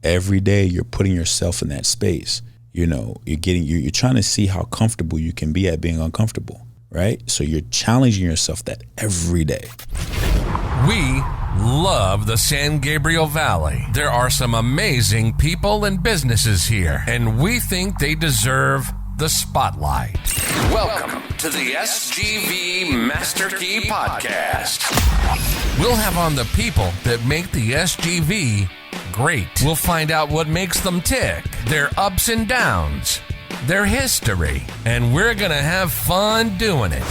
every day you're putting yourself in that space. You know, you're trying to see how comfortable you can be at being uncomfortable, right? So you're challenging yourself that every day. We love the San Gabriel Valley. There are some amazing people and businesses here, and we think they deserve the spotlight. Welcome to the SGV Master Key Podcast. We'll have on the people that make the SGV great. We'll find out what makes them tick, their ups and downs, their history, and we're going to have fun doing it.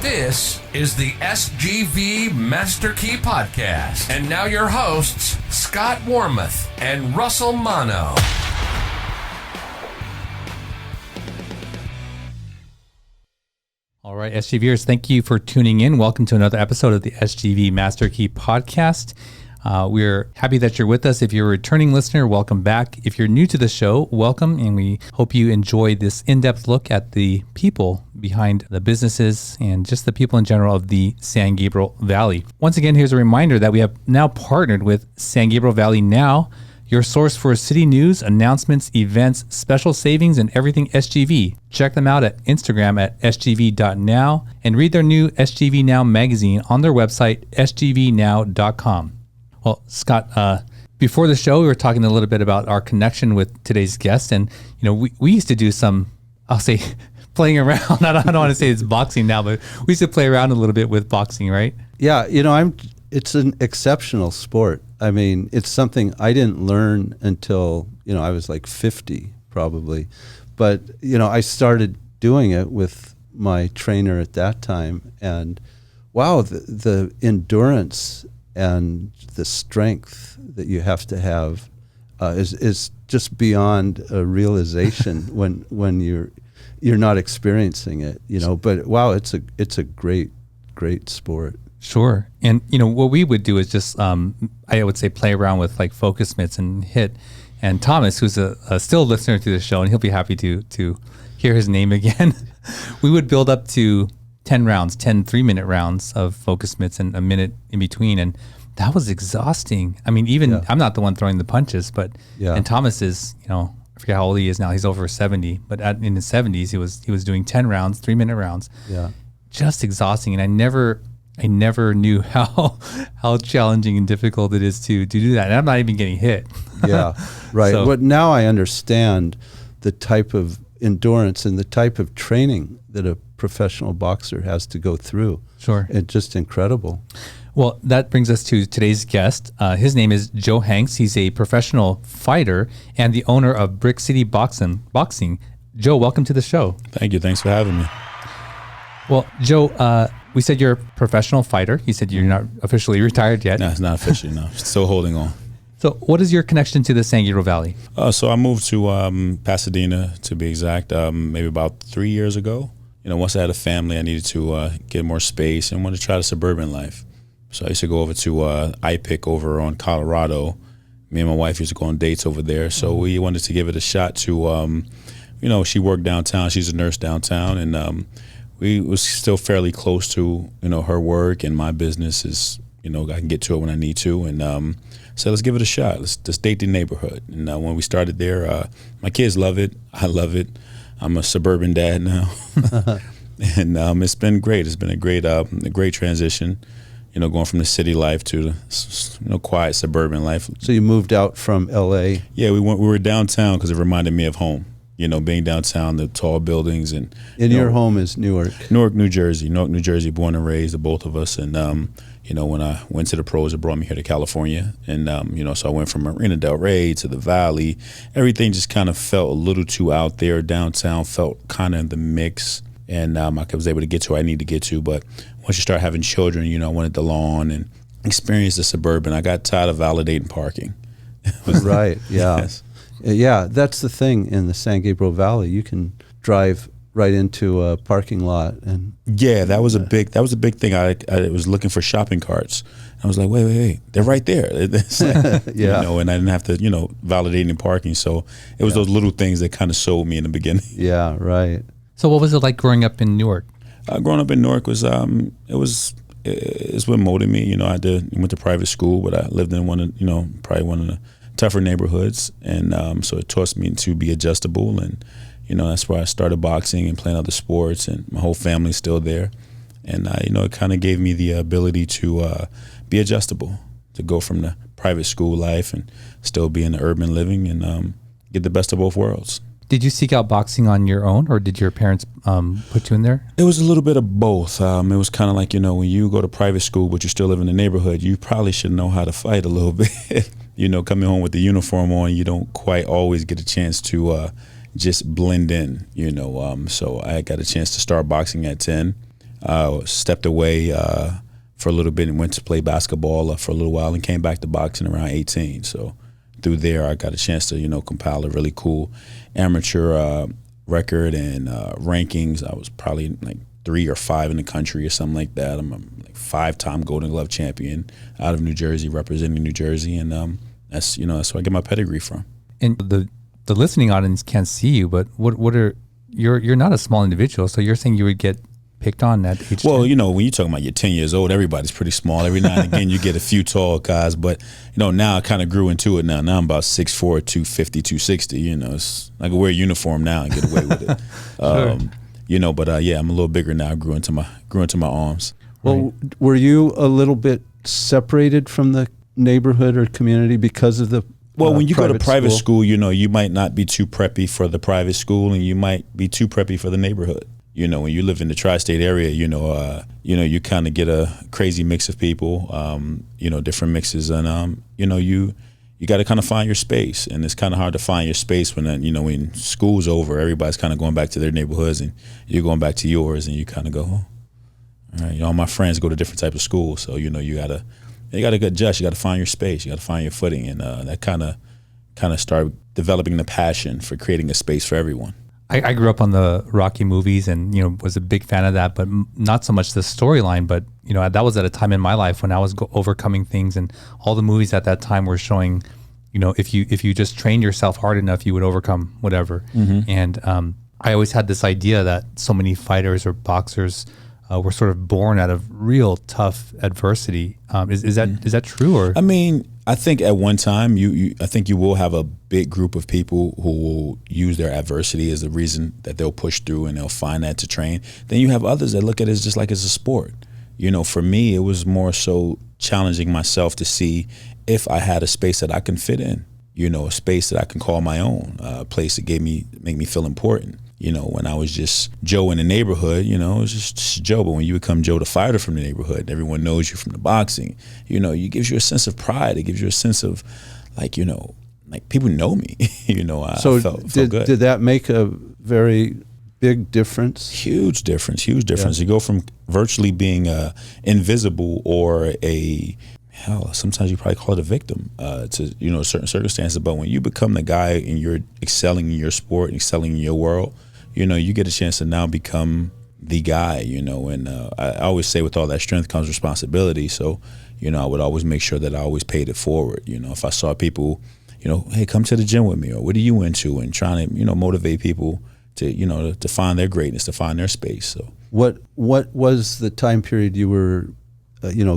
This is the SGV Master Key Podcast. And now your hosts, Scott Warmoth and Russell Mano. All right, SGVers, thank you for tuning in. Welcome to another episode of the SGV Master Key Podcast. We're happy that you're with us. If you're a returning listener, welcome back. If you're new to the show, welcome, and we hope you enjoy this in-depth look at the people behind the businesses and just the people in general of the San Gabriel Valley. Once again, here's a reminder that we have now partnered with San Gabriel Valley Now, your source for city news, announcements, events, special savings, and everything SGV. Check them out at Instagram at sgv.now and read their new SGV Now magazine on their website, sgvnow.com. Well, Scott, before the show, we were talking a little bit about our connection with today's guest. And, you know, we used to do some, I'll say, playing around. I don't want to say it's boxing now, but we used to play around a little bit with boxing, right? Yeah, you know, it's an exceptional sport. I mean, it's something I didn't learn until, you know, I was like 50 probably. But, you know, I started doing it with my trainer at that time. And wow, the endurance and the strength that you have to have is just beyond a realization when you're not experiencing it, you know. But wow, it's a great sport. Sure. And, you know, what we would do is just, I would say, play around with like focus mitts and hit. And Thomas, who's a still listener to the show, and he'll be happy to hear his name again, we would build up to 10 3-minute rounds of focus mitts and a minute in between. And that was exhausting. I mean, even I'm not the one throwing the punches, but and Thomas is, you know, I forget how old he is now. He's over 70, but in his 70s, he was doing 10 rounds, 3-minute rounds. Yeah, just exhausting. And I never knew how challenging and difficult it is to do that. And I'm not even getting hit. Yeah, right. So, but now I understand the type of endurance and the type of training that a professional boxer has to go through. Sure. It's just incredible. Well, that brings us to today's guest. His name is Joe Hanks. He's a professional fighter and the owner of Brick City Boxing. Joe, welcome to the show. Thank you. Thanks for having me. Well, Joe, we said you're a professional fighter. You said you're not officially retired yet. No, it's not officially, no. Still holding on. So what is your connection to the San Gabriel Valley? So I moved to Pasadena, to be exact, maybe about 3 years ago. You know, once I had a family, I needed to get more space and wanted to try the suburban life. So I used to go over to IPIC over on Colorado. Me and my wife used to go on dates over there. So we wanted to give it a shot to, you know, she worked downtown. She's a nurse downtown. And we was still fairly close to, you know, her work, and my business is, you know, I can get to it when I need to. And so let's give it a shot. Let's date the neighborhood. And when we started there, my kids love it. I love it. I'm a suburban dad now. And it's been great. It's been a great transition. You know, going from the city life to the, you know, quiet suburban life. So you moved out from L.A.? Yeah, we were downtown because it reminded me of home. You know, being downtown, the tall buildings, and your home is Newark, New Jersey. Newark, New Jersey, born and raised, the both of us. And you know, when I went to the pros, it brought me here to California. And you know, so I went from Marina Del Rey to the Valley. Everything just kind of felt a little too out there. Downtown felt kind of in the mix, and I was able to get to where I need to get to. But once you start having children, you know, I wanted the lawn and experience the suburban. I got tired of validating parking. Right. Yeah. Yes. Yeah, that's the thing in the San Gabriel Valley. You can drive right into a parking lot, and that was a big thing. I was looking for shopping carts. I was like, wait, they're right there. It's like, you know, and I didn't have to, you know, validating parking. So it was those little things that kind of sold me in the beginning. Yeah, right. So what was it like growing up in Newark? Growing up in Newark was it's what molded me. You know, went to private school, but I lived in probably one of the tougher neighborhoods, and so it taught me to be adjustable, and that's where I started boxing and playing other sports, and my whole family's still there, and it kind of gave me the ability to be adjustable, to go from the private school life and still be in the urban living and get the best of both worlds. Did you seek out boxing on your own, or did your parents put you in there? It was a little bit of both. It was kind of like, when you go to private school but you still live in the neighborhood, you probably should know how to fight a little bit. Coming home with the uniform on, you don't quite always get a chance to just blend in, So I got a chance to start boxing at 10. Stepped away for a little bit and went to play basketball for a little while and came back to boxing around 18. So through there, I got a chance to, compile a really cool amateur record and rankings. I was probably like 3 or 5 in the country or something like that. I'm a 5-time Golden Glove champion out of New Jersey, representing New Jersey, and that's where I get my pedigree from. And the listening audience can't see you, but what are you're not a small individual, so you're saying you would get picked on at age 10? Well, when you're talking about you're 10 years old, everybody's pretty small. Every now and again, you get a few tall guys, but now I kind of grew into it. Now I'm about 6'4", 250, 260. It's I can wear a uniform now and get away with it. Sure. But yeah, I'm a little bigger now. I grew into my arms. Well, were you a little bit separated from the neighborhood or community because of the Well, when you go to private school, you might not be too preppy for the private school, and you might be too preppy for the neighborhood. When you live in the tri-state area, you kind of get a crazy mix of people, different mixes, and you got to kind of find your space, and it's kind of hard to find your space when when school's over, everybody's kind of going back to their neighborhoods, and you're going back to yours, and you kind of go, all right, all my friends go to different type of schools, so you gotta adjust, you gotta find your space, you gotta find your footing, and that kind of start developing the passion for creating a space for everyone. I grew up on the Rocky movies and, was a big fan of that, but not so much the storyline. But, that was at a time in my life when I was overcoming things, and all the movies at that time were showing, if you just trained yourself hard enough, you would overcome whatever. Mm-hmm. And I always had this idea that so many fighters or boxers were sort of born out of real tough adversity. Is that true? Or I think at one time I think you will have a big group of people who will use their adversity as the reason that they'll push through and they'll find that to train. Then you have others that look at it as just like it's a sport. For me, it was more so challenging myself to see if I had a space that I can fit in, a space that I can call my own, a place that make me feel important. When I was just Joe in the neighborhood, it was just Joe. But when you become Joe the fighter from the neighborhood, everyone knows you from the boxing, it gives you a sense of pride. It gives you a sense of like people know me, So I felt good. Did that make a very big difference? Huge difference. Yeah. You go from virtually being invisible or sometimes you probably call it a victim to, certain circumstances. But when you become the guy and you're excelling in your sport and excelling in your world, you get a chance to now become the guy, and I always say with all that strength comes responsibility. So, I would always make sure that I always paid it forward. If I saw people, hey, come to the gym with me, or what are you into, and trying to, motivate people to, to find their greatness, to find their space. So what was the time period you were,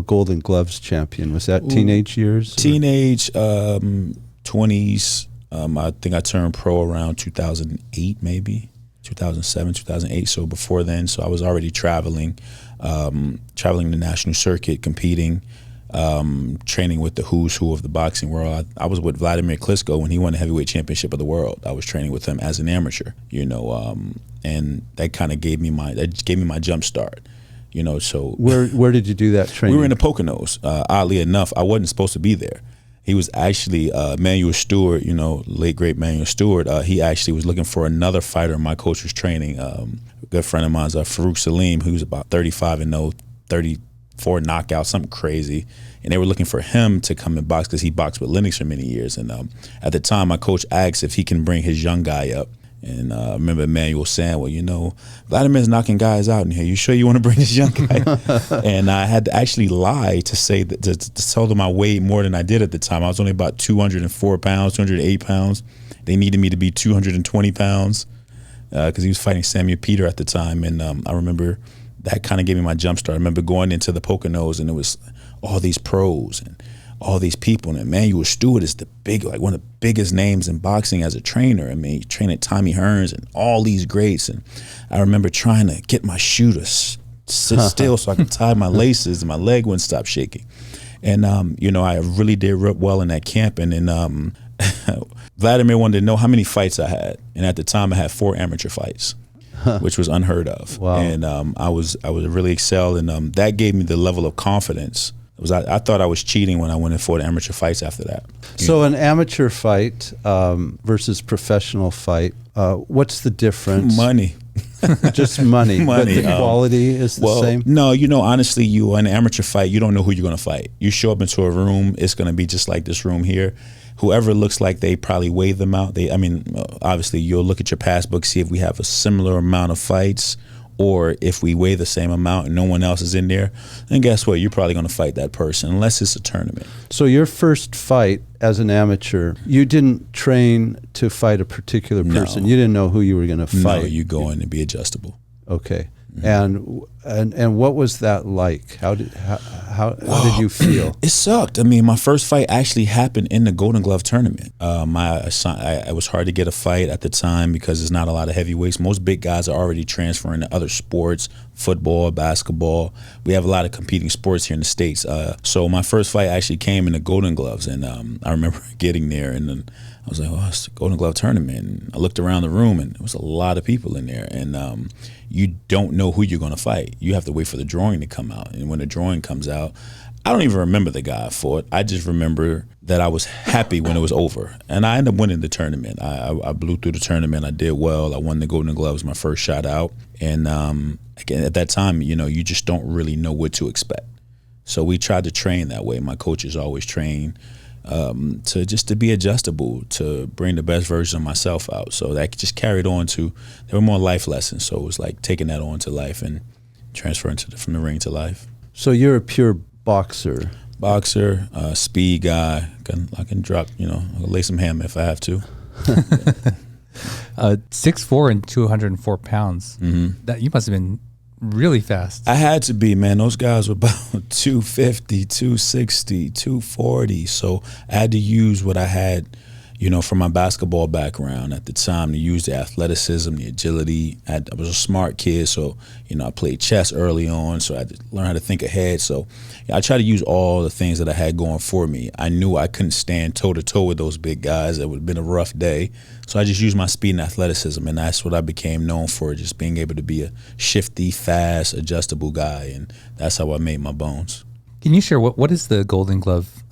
Golden Gloves champion? Was that teenage years? Teenage, 20s. I think I turned pro around 2008, maybe 2007, 2008. So before then, so I was already traveling the national circuit, competing, training with the who's who of the boxing world. I was with Vladimir Klitschko when he won the heavyweight championship of the world. I was training with him as an amateur, and that kind of gave me my jump start. So where did you do that training? We were in the Poconos. Oddly enough, I wasn't supposed to be there. He was actually Manuel Stewart, late great Manuel Stewart. He actually was looking for another fighter my coach was training. A good friend of mine's Farouk Salim, who's about 35-0, 34 knockouts, something crazy. And they were looking for him to come and box because he boxed with Lennox for many years. And at the time, my coach asked if he can bring his young guy up. And I remember Emmanuel saying, well, Vladimir's knocking guys out in here. You sure you want to bring this young guy? And I had to actually lie to say that to tell them I weighed more than I did at the time. I was only about 204 pounds, 208 pounds. They needed me to be 220 pounds because he was fighting Samuel Peter at the time. And I remember that kind of gave me my jump start. I remember going into the Poconos and it was all these pros and all these people. And Emmanuel Stewart is one of the biggest names in boxing as a trainer. I mean, he trained at Tommy Hearns and all these greats. And I remember trying to get my shoe to sit still so I could tie my laces and my leg wouldn't stop shaking. And, I really did well in that camp. And then Vladimir wanted to know how many fights I had. And at the time I had 4 amateur fights, which was unheard of. Wow. And I was really excelled. And that gave me the level of confidence. I thought I was cheating when I went and fought amateur fights after that. So an amateur fight versus professional fight, what's the difference? Money. Just money. But the quality is the same? No, honestly, in an amateur fight, you don't know who you're going to fight. You show up into a room, it's going to be just like this room here. Whoever looks like they probably weigh them out. Obviously, you'll look at your passbook, see if we have a similar amount of fights, or if we weigh the same amount and no one else is in there, then guess what? You're probably going to fight that person unless it's a tournament. So your first fight as an amateur, you didn't train to fight a particular person. No. You didn't know who you were going to fight. No, you go in and be adjustable. Okay. And what was that like? How did you feel? It sucked. I mean, my first fight actually happened in the Golden Glove tournament. It was hard to get a fight at the time because there's not a lot of heavyweights. Most big guys are already transferring to other sports, football, basketball. We have a lot of competing sports here in the States. So my first fight actually came in the Golden Gloves, and I remember getting there, and then I was like, oh, it's the Golden Glove tournament. And I looked around the room, and there was a lot of people in there. And you don't know who you're going to fight. You have to wait for the drawing to come out. And when the drawing comes out, I don't even remember the guy I fought. I just remember that I was happy when it was over. And I ended up winning the tournament. I blew through the tournament. I did well. I won the Golden Gloves, my first shot out. And again, at that time, you just don't really know what to expect. So we tried to train that way. My coaches always train to be adjustable, to bring the best version of myself out. So that just carried on there were more life lessons. So it was like taking that on to life and transferring from the ring to life. So you're a pure boxer. Speed guy. I can drop, I'll lay some hammer if I have to. 6'4" and 204 pounds. Mm-hmm. That you must have been really fast. I had to be, man. Those guys were about 250, 260, 240. So I had to use what I had, from my basketball background at the time, to use the athleticism, the agility. I was a smart kid, so, I played chess early on, so I had to learn how to think ahead. So I tried to use all the things that I had going for me. I knew I couldn't stand toe-to-toe with those big guys. It would have been a rough day. So I just used my speed and athleticism, and that's what I became known for, just being able to be a shifty, fast, adjustable guy, and that's how I made my bones. Can you share what is the Golden Glove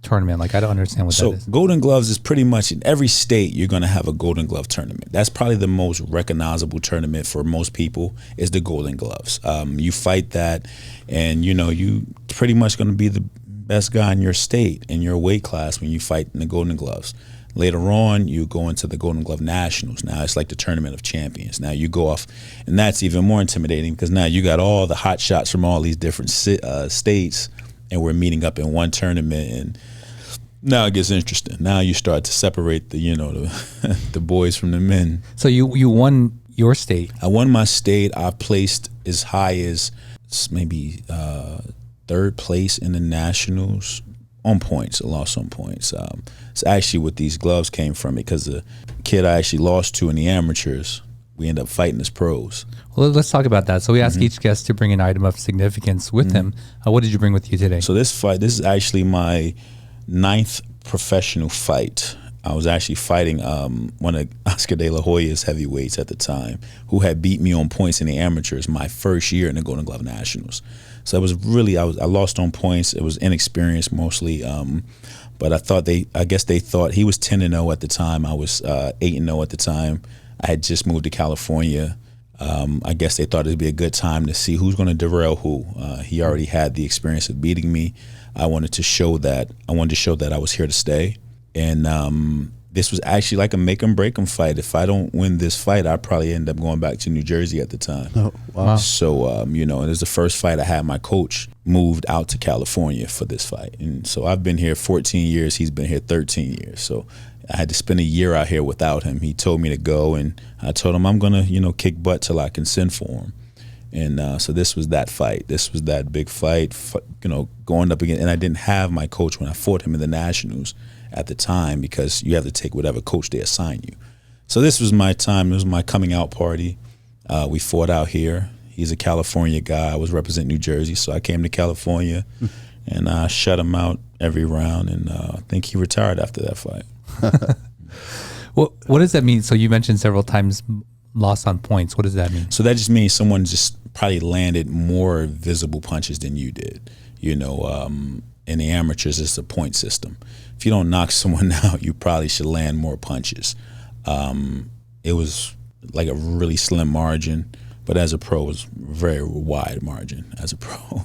tournament? Like, I don't understand what that is. So Golden Gloves is pretty much in every state you're going to have a Golden Glove tournament. That's probably the most recognizable tournament for most people is the Golden Gloves. You fight that, and you pretty much going to be the best guy in your state, in your weight class when you fight in the Golden Gloves. Later on, you go into the Golden Glove Nationals. Now it's like the Tournament of Champions. Now you go off, and that's even more intimidating because now you got all the hot shots from all these different states, and we're meeting up in one tournament, and now it gets interesting. Now you start to separate the the boys from the men. So you won your state. I won my state. I placed as high as maybe third place in the Nationals on points. I lost on points. It's actually what these gloves came from, because the kid I actually lost to in the amateurs, we ended up fighting as pros. Well, let's talk about that. So we ask each guest to bring an item of significance with him. What did you bring with you today? So this is actually my 9th professional fight. I was actually fighting one of Oscar De La Hoya's heavyweights at the time, who had beat me on points in the amateurs my first year in the Golden Glove Nationals. So it was really, I lost on points. It was inexperience mostly, but I guess they thought he was 10-0 at the time. I was 8-0 at the time. I had just moved to California. I guess they thought it'd be a good time to see who's going to derail who. He already had the experience of beating me. I wanted to show that I was here to stay. And this was actually like a make 'em break 'em fight. If I don't win this fight, I probably end up going back to New Jersey at the time. Oh, wow. So, and it was the first fight I had. My coach moved out to California for this fight. And so I've been here 14 years. He's been here 13 years. So I had to spend a year out here without him. He told me to go, and I told him I'm going to, kick butt till I can send for him. And so this was that fight. This was that big fight, going up again. And I didn't have my coach when I fought him in the Nationals at the time, because you have to take whatever coach they assign you. So this was my time. It was my coming out party. We fought out here. He's a California guy. I was representing New Jersey, so I came to California and I shut him out every round. And I think he retired after that fight. What does that mean? So you mentioned several times loss on points. What does that mean? So that just means someone just probably landed more visible punches than you did. In the amateurs, it's a point system. If you don't knock someone out, you probably should land more punches. It was like a really slim margin, but as a pro, it was a very wide margin as a pro.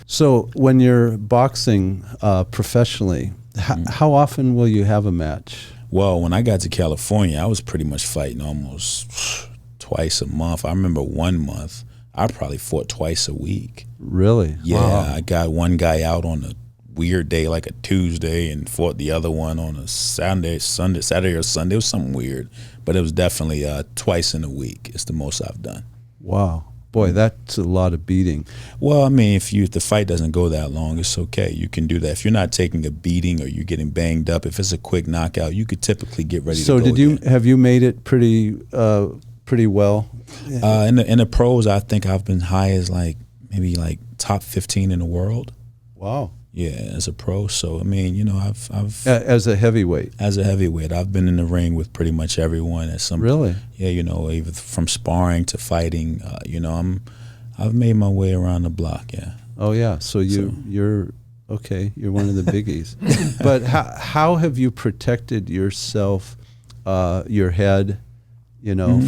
So when you're boxing professionally, how often will you have a match? Well, when I got to California, I was pretty much fighting almost twice a month. I remember 1 month, I probably fought twice a week. Really? Yeah, Wow. I got one guy out on a weird day, like a Tuesday, and fought the other one on a Saturday or Sunday. It was something weird, but it was definitely twice in a week. It's the most I've done. Wow. Boy, that's a lot of beating. Well, I mean, if the fight doesn't go that long, it's okay. You can do that. If you're not taking a beating or you're getting banged up, if it's a quick knockout, you could typically get ready to go. So have you made it pretty well? In the pros, I think I've been high as maybe top 15 in the world. Wow. Yeah, as a pro. So I mean, I've As a heavyweight. I've been in the ring with pretty much everyone at some. Really? Yeah, either from sparring to fighting. I've made my way around the block. Yeah. Oh yeah. So you're okay. You're one of the biggies. But how have you protected yourself, your head,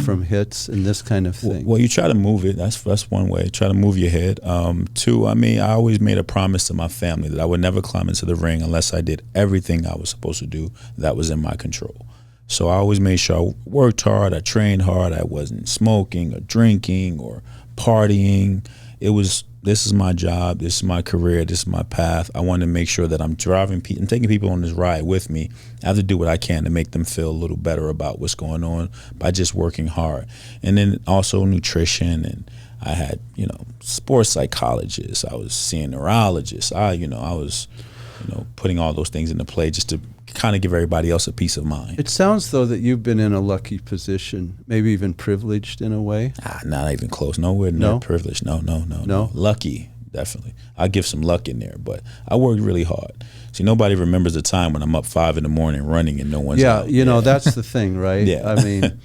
from hits and this kind of thing? Well, you try to move it. That's one way. Try to move your head. Two, I mean, I always made a promise to my family that I would never climb into the ring unless I did everything I was supposed to do that was in my control. So I always made sure I worked hard, I trained hard, I wasn't smoking or drinking or partying. This is my job, this is my career, this is my path. I want to make sure that I'm taking people on this ride with me. I have to do what I can to make them feel a little better about what's going on by just working hard. And then also nutrition, and I had, sports psychologists, I was seeing neurologists. I was, putting all those things into play just to kind of give everybody else a peace of mind. It sounds though that you've been in a lucky position, maybe even privileged in a way. Not even close. Nowhere near privileged. No. Lucky, definitely. I give some luck in there, but I worked really hard. See, nobody remembers the time when I'm up 5 a.m. running and no one's out. That's the thing, right? Yeah. I mean,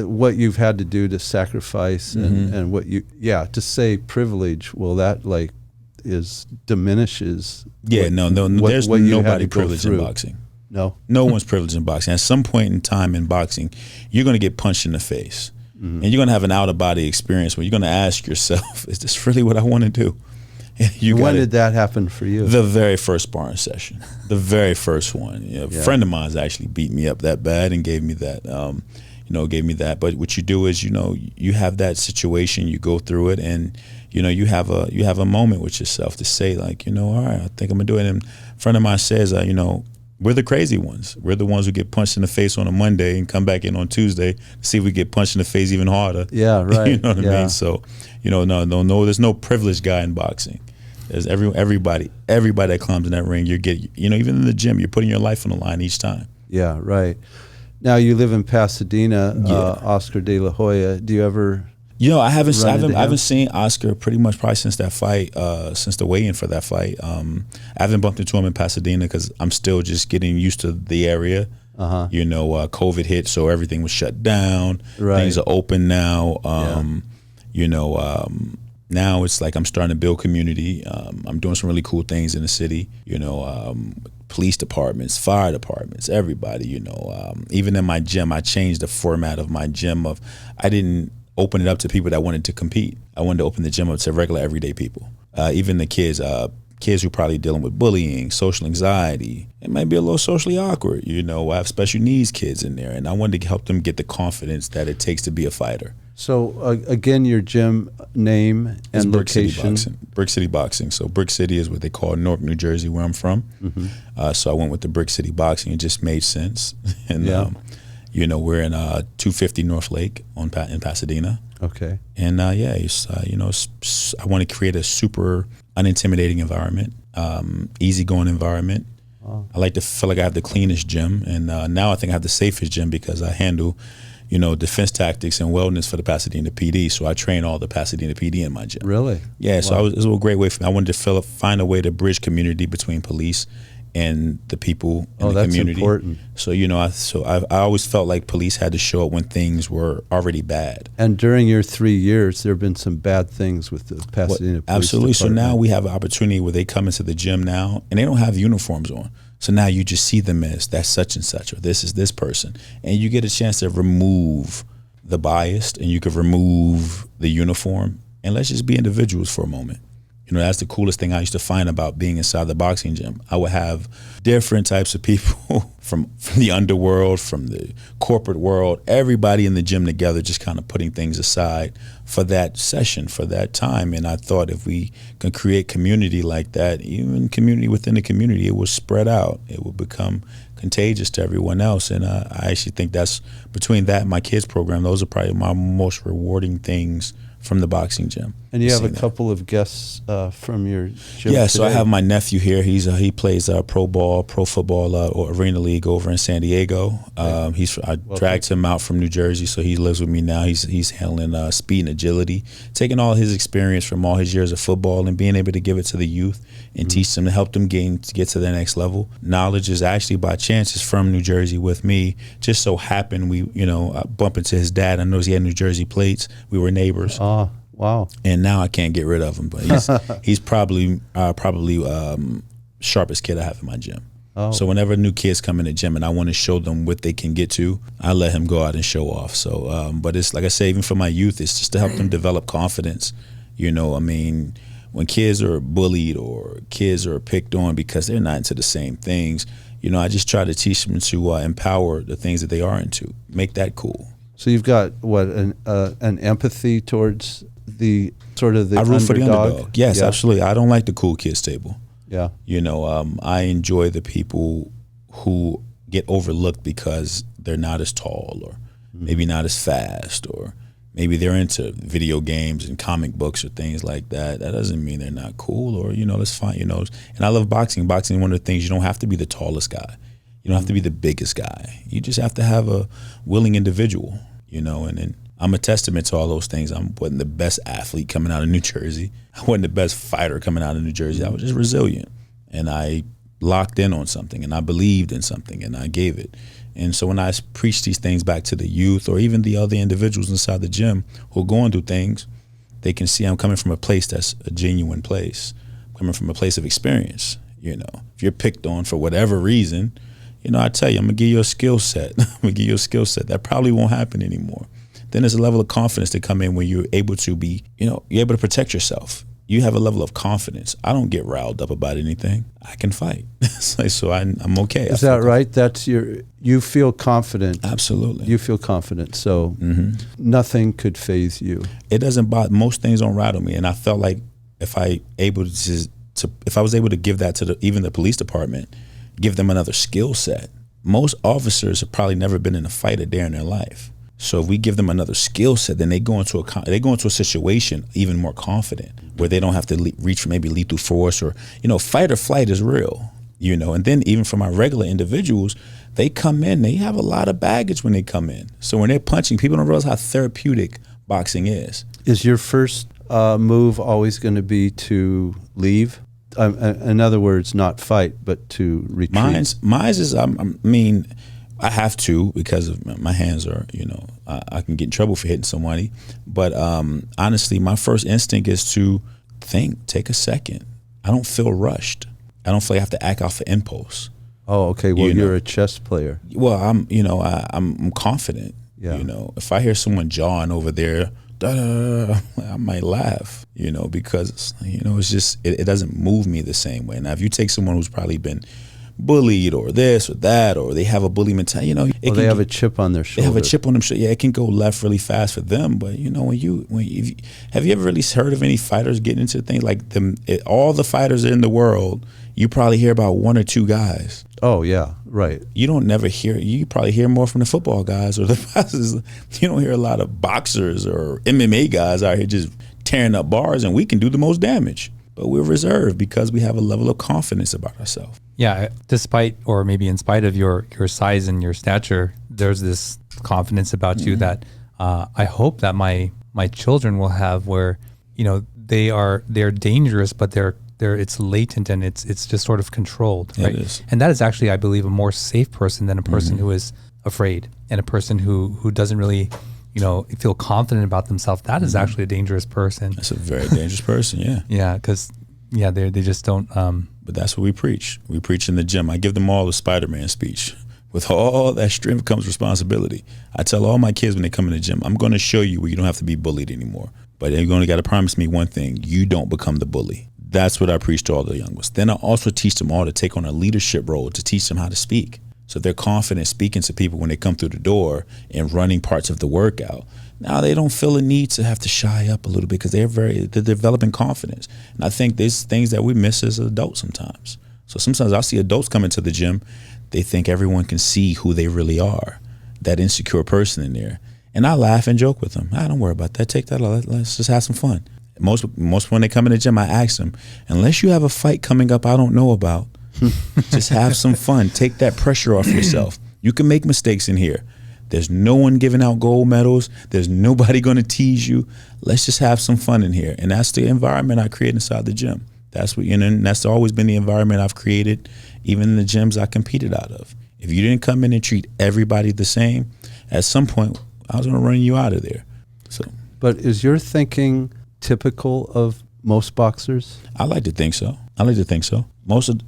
what you've had to do to sacrifice and what to say privilege, well, that diminishes. Yeah, there's nobody privileged in boxing. No one's privileged in boxing. At some point in time in boxing, you're going to get punched in the face. And you're going to have an out-of-body experience where you're going to ask yourself, is this really what I want to do? When did that happen for you? The very first sparring session. The very first one. A friend of mine's actually beat me up that bad and gave me that, But what you do is, you have that situation, you go through it, and, you have a moment with yourself to say, all right, I think I'm going to do it. And a friend of mine says, we're the crazy ones. We're the ones who get punched in the face on a Monday and come back in on Tuesday to see if we get punched in the face even harder. Yeah, right. You know what I mean? So, no, there's no privileged guy in boxing. There's everybody that climbs in that ring, even in the gym, you're putting your life on the line each time. Yeah, right. Now you live in Pasadena, Oscar De La Hoya. Do you ever? I haven't seen Oscar pretty much probably since that fight, since the weigh-in for that fight. I haven't bumped into him in Pasadena because I'm still just getting used to the area. COVID hit, so everything was shut down. Right. Things are open now. Now it's like I'm starting to build community. I'm doing some really cool things in the city. Police departments, fire departments, everybody. Even in my gym, I changed the format of my gym. I didn't open it up to people that wanted to compete. I wanted to open the gym up to regular, everyday people. Even the kids who probably dealing with bullying, social anxiety. It might be a little socially awkward. I have special needs kids in there, and I wanted to help them get the confidence that it takes to be a fighter. So again, your gym name and location? Brick City Boxing. So Brick City is what they call Newark, New Jersey, where I'm from. So I went with the Brick City Boxing. It just made sense. And You know, we're in 250 North Lake in Pasadena. Okay. And I want to create a super unintimidating environment, easygoing environment. Oh. I like to feel like I have the cleanest gym, and now I think I have the safest gym because I handle, defense tactics and wellness for the Pasadena PD. So I train all the Pasadena PD in my gym. Really? Yeah. Wow. So it was a great way for me. I wanted to find a way to bridge community between police and the people in the community. That's important. So I always felt like police had to show up when things were already bad. And during your 3 years, there have been some bad things with the Pasadena Police Absolutely. Department. So now we have an opportunity where they come into the gym now, and they don't have uniforms on. So now you just see them as that's such and such, or this is this person, and you get a chance to remove the bias, and you can remove the uniform, and let's just be individuals for a moment. That's the coolest thing I used to find about being inside the boxing gym. I would have different types of people from the underworld, from the corporate world, everybody in the gym together, just kind of putting things aside for that session, for that time. And I thought if we can create community like that, even community within the community, it will spread out. It will become contagious to everyone else. And I actually think that's, between that and my kids program, those are probably my most rewarding things from the boxing gym. And you have a couple of guests from your gym. Yeah, today. so I have my nephew here. He plays pro football, or arena league over in San Diego. I dragged him out from New Jersey, so he lives with me now. He's handling speed and agility, taking all his experience from all his years of football and being able to give it to the youth and teach them, to help them get to the next level. Knowledge is actually by chance is from New Jersey with me. Just so happened I bump into his dad. I noticed he had New Jersey plates. We were neighbors. Oh, wow. And now I can't get rid of him, but he's probably sharpest kid I have in my gym. Oh. So whenever new kids come in the gym and I want to show them what they can get to, I let him go out and show off. So, but it's like I say, even for my youth, it's just to help them develop confidence. When kids are bullied or kids are picked on because they're not into the same things, I just try to teach them to empower the things that they are into. Make that cool. So you've got an empathy towards the sort of the I root underdog? for the underdog. Yes, absolutely. I don't like the cool kids table. Yeah. I enjoy the people who get overlooked because they're not as tall, or maybe not as fast, or maybe they're into video games and comic books or things like that. That doesn't mean they're not cool, or, that's fine, And I love boxing. Boxing is one of the things, you don't have to be the tallest guy. You don't have to be the biggest guy. You just have to have a willing individual, and then I'm a testament to all those things. I wasn't the best athlete coming out of New Jersey. I wasn't the best fighter coming out of New Jersey. I was just resilient, and I locked in on something, and I believed in something, and I gave it. And so when I preach these things back to the youth, or even the other individuals inside the gym who are going through things, they can see I'm coming from a place that's a genuine place, coming from a place of experience. If you're picked on for whatever reason, I tell you, I'm gonna give you a skill set. That probably won't happen anymore. Then there's a level of confidence to come in when you're able to be, you're able to protect yourself. You have a level of confidence. I don't get riled up about anything. I can fight. So I'm okay. Is that right? That's you feel confident. Absolutely. You feel confident. So nothing could faze you. It doesn't bother, most things don't rattle me. And I felt like if I was able to give that to even the police department, give them another skill set. Most officers have probably never been in a fight a day in their life. So if we give them another skill set, then they go into a situation even more confident, where they don't have to reach for maybe lethal force, or fight or flight is real. And then even for my regular individuals, they come in, they have a lot of baggage when they come in. So when they're punching, people don't realize how therapeutic boxing is. Is your first move always going to be to leave? In other words, not fight, but to retreat. Mine's is, I have to, because of my hands are, I can get in trouble for hitting somebody. But honestly, my first instinct is to take a second. I don't feel rushed. I don't feel like I have to act off of impulse. Oh, okay. Well, you're a chess player. Well, I'm confident. Yeah. If I hear someone jawing over there, I might laugh, because, it's just, it doesn't move me the same way. Now, if you take someone who's probably been bullied or this or that, or they have a bully mentality. They have a chip on their shoulder. They have a chip on them. Yeah, it can go left really fast for them. But have you ever really heard of any fighters getting into things like all the fighters in the world? You probably hear about one or two guys. Oh yeah, right. You don't never hear. You probably hear more from the football guys or the boxers. You don't hear a lot of boxers or MMA guys out here just tearing up bars, and we can do the most damage. But we're reserved because we have a level of confidence about ourselves. Yeah, despite or maybe in spite of your size and your stature, there's this confidence about you that I hope that my children will have, where they're dangerous, but it's latent and it's just sort of controlled, right? It is. And that is actually, I believe, a more safe person than a person who is afraid, and a person who doesn't really feel confident about themselves. That is actually a dangerous person. That's a very dangerous person. Yeah. Yeah, because they just don't. But that's what we preach. We preach in the gym. I give them all the Spider-Man speech. With all that strength comes responsibility. I tell all my kids when they come in the gym, I'm going to show you where you don't have to be bullied anymore. But you're going to got to promise me one thing: you don't become the bully. That's what I preach to all the young ones. Then I also teach them all to take on a leadership role, to teach them how to speak. So they're confident speaking to people when they come through the door and running parts of the workout. Now they don't feel a need to have to shy up a little bit because they're developing confidence. And I think there's things that we miss as adults sometimes. So sometimes I see adults come into the gym, they think everyone can see who they really are, that insecure person in there. And I laugh and joke with them. Don't worry about that. Take that. Let's just have some fun. Most when they come in the gym, I ask them, unless you have a fight coming up I don't know about, just have some fun. Take that pressure off yourself. You can make mistakes in here. There's no one giving out gold medals. There's nobody going to tease you. Let's just have some fun in here. And that's the environment I create inside the gym. And that's always been the environment I've created, even in the gyms I competed out of. If you didn't come in and treat everybody the same, at some point I was going to run you out of there. But is your thinking typical of most boxers? I like to think so.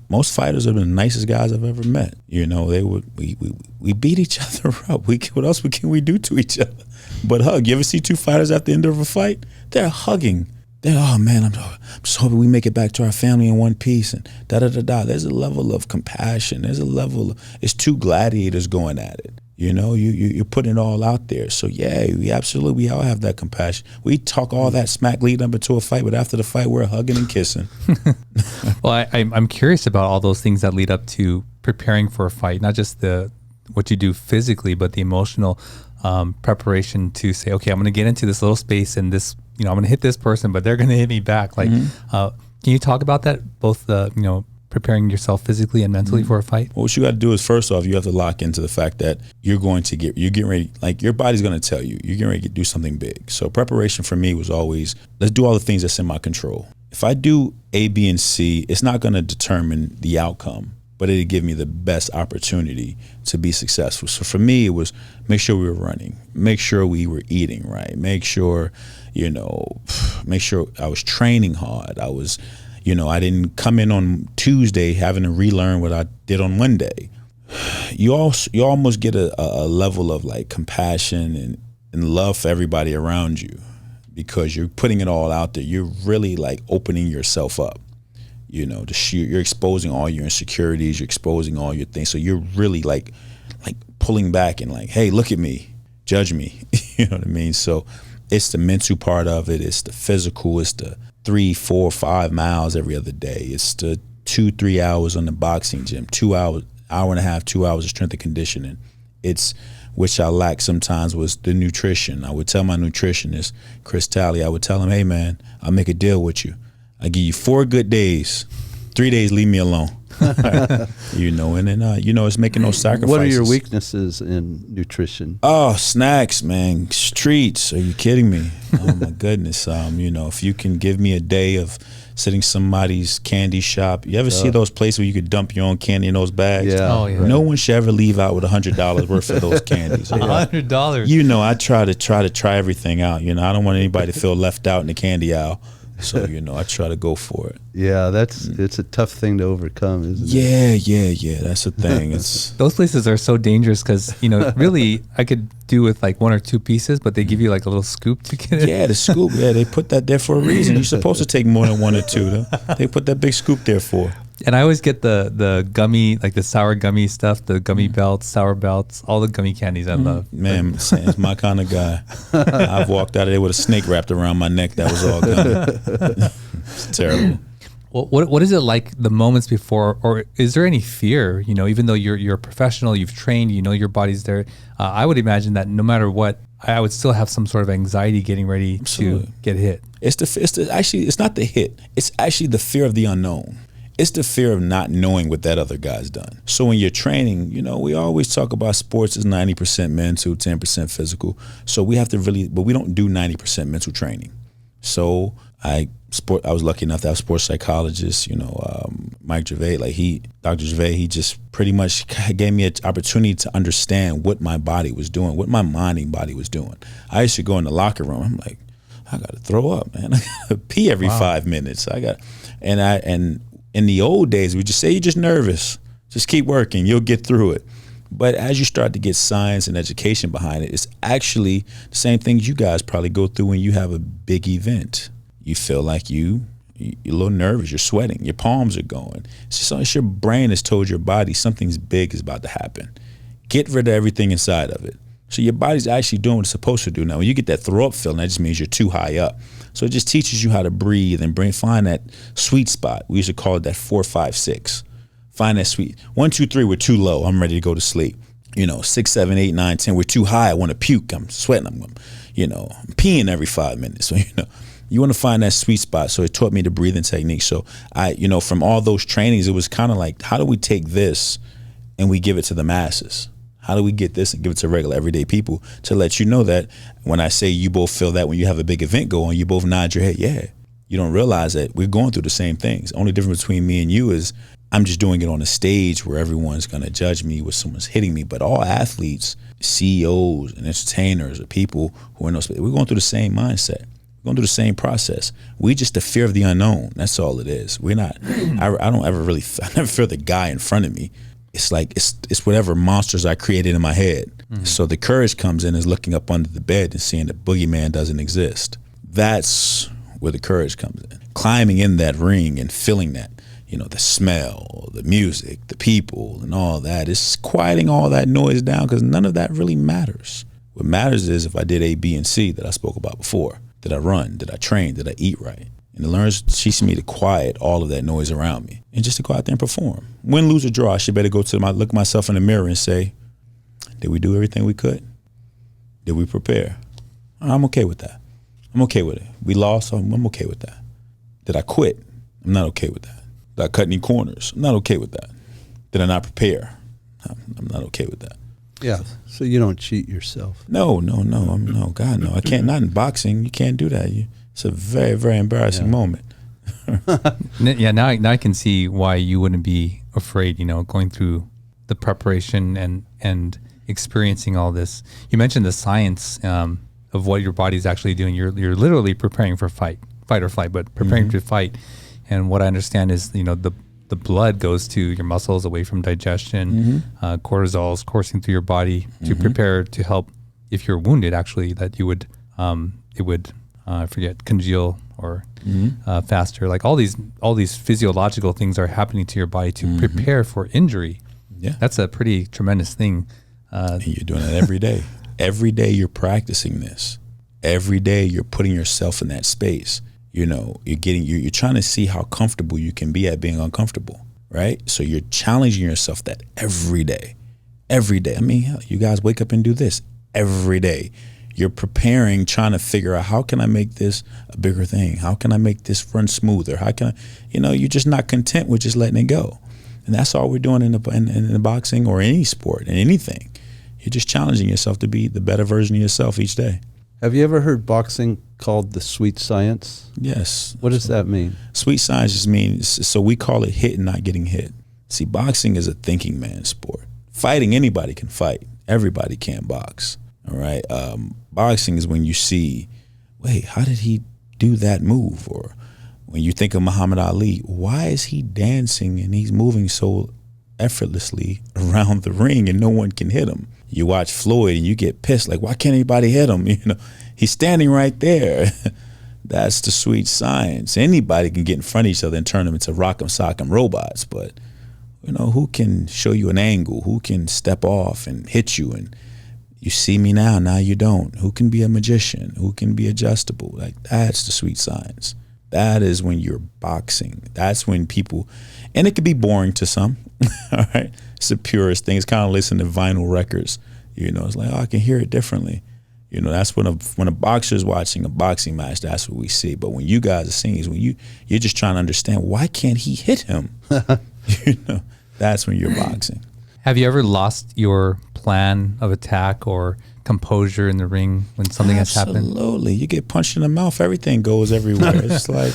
Most fighters are the nicest guys I've ever met. We beat each other up. What else can we do to each other but hug? You ever see two fighters at the end of a fight? They're hugging. Oh man, I'm just hoping we make it back to our family in one piece, and da-da-da-da. There's a level of compassion. It's two gladiators going at it. You're putting it all out there. So yeah, we all have that compassion. We talk all that smack leading up into a fight, but after the fight, we're hugging and kissing. Well, I'm curious about all those things that lead up to preparing for a fight, not just what you do physically, but the emotional preparation to say, okay, I'm going to get into this little space and this, I'm going to hit this person, but they're going to hit me back. Like, can you talk about that? Both preparing yourself physically and mentally for a fight? Well, what you got to do is, first off, you have to lock into the fact that you're getting ready, like your body's going to tell you, you're getting ready to do something big. So preparation for me was always, let's do all the things that's in my control. If I do A, B, and C, it's not going to determine the outcome, but it'll give me the best opportunity to be successful. So for me, it was make sure we were running, make sure we were eating right, make sure I was training hard. I didn't come in on Tuesday having to relearn what I did on Monday. You almost get a level of like compassion and love for everybody around you because you're putting it all out there. You're really like opening yourself up. You're exposing all your insecurities. You're exposing all your things. So you're really like pulling back and like, hey, look at me, judge me. You know what I mean? So it's the mental part of it. It's the physical. It's the 3, 4, 5 miles every other day. It's the 2-3 hours on the boxing gym, 2 hours, hour and a half, 2 hours of strength and conditioning. It's which I lack sometimes was the nutrition. I would tell my nutritionist, Chris Talley, I would tell him, hey man, I'll make a deal with you. I give you 4 good days, 3 days, leave me alone. And then it's making those sacrifices. What are your weaknesses in nutrition? Oh, snacks, man. Treats. Are you kidding me? Oh my goodness. If you can give me a day of sitting somebody's candy shop. You ever see those places where you could dump your own candy in those bags? Yeah. Oh, yeah. No one should ever leave out with $100 worth of those candies. $100. I try to try everything out. I don't want anybody to feel left out in the candy aisle. So, I try to go for it. Yeah, it's a tough thing to overcome, isn't it? Yeah. That's the thing. Those places are so dangerous because, really I could do with like 1 or 2 pieces, but they give you like a little scoop to get it. Yeah, the scoop. Yeah, they put that there for a reason. You're supposed to take more than 1 or 2. They put that big scoop there for. And I always get the gummy, like the sour gummy stuff, the gummy belts, sour belts, all the gummy candies I love. Man, Sam's my kind of guy. I've walked out of there with a snake wrapped around my neck that was all gummy. It's terrible. Well, what is it like the moments before, or is there any fear? You know, even though you're a professional, you've trained, you know your body's there. I would imagine that no matter what, I would still have some sort of anxiety getting ready to get hit. Actually, it's not the hit. It's actually the fear of the unknown. It's the fear of not knowing what that other guy's done. So when you're training, you know, we always talk about sports is 90% mental, 10% physical. So we have to but we don't do 90% mental training. So I was lucky enough to have a sports psychologist, you know, Mike Gervais, Dr. Gervais, he just pretty much gave me an opportunity to understand what my body was doing, what my mind and body was doing. I used to go in the locker room, I'm like, I got to throw up, man. I got to pee every 5 minutes. And in the old days, we just say, you're just nervous. Just keep working. You'll get through it. But as you start to get science and education behind it, it's actually the same things you guys probably go through when you have a big event. You feel like you're a little nervous. You're sweating. Your palms are going. It's your brain has told your body something's big is about to happen. Get rid of everything inside of it. So your body's actually doing what it's supposed to do. Now, when you get that throw up feeling, that just means you're too high up. So it just teaches you how to breathe and find that sweet spot. We used to call it that 4, 5, 6. Find that sweet 1, 2, 3. We're too low. I'm ready to go to sleep. You know, 6, 7, 8, 9, 10. We're too high. I want to puke. I'm sweating. I'm peeing every 5 minutes. So you want to find that sweet spot. So it taught me the breathing technique. So from all those trainings, it was kind of like, how do we take this and we give it to the masses? How do we get this and give it to regular everyday people to let you know that when I say you both feel that when you have a big event go on, you both nod your head, yeah. You don't realize that we're going through the same things. Only difference between me and you is I'm just doing it on a stage where everyone's going to judge me when someone's hitting me. But all athletes, CEOs and entertainers or people who are in those spaces, we're going through the same mindset. We're going through the same process. We just the fear of the unknown. That's all it is. We're not, I never fear the guy in front of me. It's like, it's whatever monsters I created in my head. Mm-hmm. So the courage comes in is looking up under the bed and seeing that boogeyman doesn't exist. That's where the courage comes in. Climbing in that ring and feeling that, the smell, the music, the people and all that. It's quieting all that noise down because none of that really matters. What matters is if I did A, B, and C that I spoke about before. Did I run? Did I train? Did I eat right? And it teaches me to quiet all of that noise around me and just to go out there and perform. Win, lose, or draw, I should better go look myself in the mirror and say, did we do everything we could? Did we prepare? I'm okay with that. I'm okay with it. We lost, I'm okay with that. Did I quit? I'm not okay with that. Did I cut any corners? I'm not okay with that. Did I not prepare? I'm not okay with that. Yeah, so you don't cheat yourself. No, God, no. I can't, not in boxing. You can't do that. It's a very, very embarrassing moment. Yeah, now I can see why you wouldn't be afraid, going through the preparation and experiencing all this. You mentioned the science of what your body's actually doing. You're literally preparing for fight or flight, but preparing to fight. And what I understand is, the blood goes to your muscles away from digestion. Cortisol is coursing through your body to prepare to help if you're wounded, actually, that you would, it would, congeal or faster. Like all these physiological things are happening to your body to prepare for injury. Yeah, that's a pretty tremendous thing. And you're doing it every day. Every day you're practicing this. Every day you're putting yourself in that space. You're trying to see how comfortable you can be at being uncomfortable, right? So you're challenging yourself that every day. Every day. I mean, hell, you guys wake up and do this every day. You're preparing, trying to figure out how can I make this a bigger thing? How can I make this run smoother? How can I, you're just not content with just letting it go. And that's all we're doing in the boxing or any sport, in anything. You're just challenging yourself to be the better version of yourself each day. Have you ever heard boxing called the sweet science? Yes. What does that mean? Sweet science just means, so we call it hit and not getting hit. See, boxing is a thinking man's sport. Fighting, anybody can fight. Everybody can box. All right. Boxing is when you see, wait, how did he do that move? Or when you think of Muhammad Ali, why is he dancing and he's moving so effortlessly around the ring and no one can hit him? You watch Floyd and you get pissed, like, why can't anybody hit him? He's standing right there. That's the sweet science. Anybody can get in front of each other and turn them into rock'em sock'em robots, but who can show you an angle? Who can step off and hit you and you see me now you don't? Who can be a magician? Who can be adjustable? Like, that's the sweet science. That is when you're boxing. That's when people, and it could be boring to some, all right? It's the purest thing. It's kind of listening to vinyl records. It's like, I can hear it differently. That's when a boxer's watching a boxing match, that's what we see. But when you guys are seeing is when you're just trying to understand, why can't he hit him? That's when you're boxing. Have you ever lost your plan of attack or composure in the ring when something has happened? Absolutely. You get punched in the mouth, everything goes everywhere. It's like,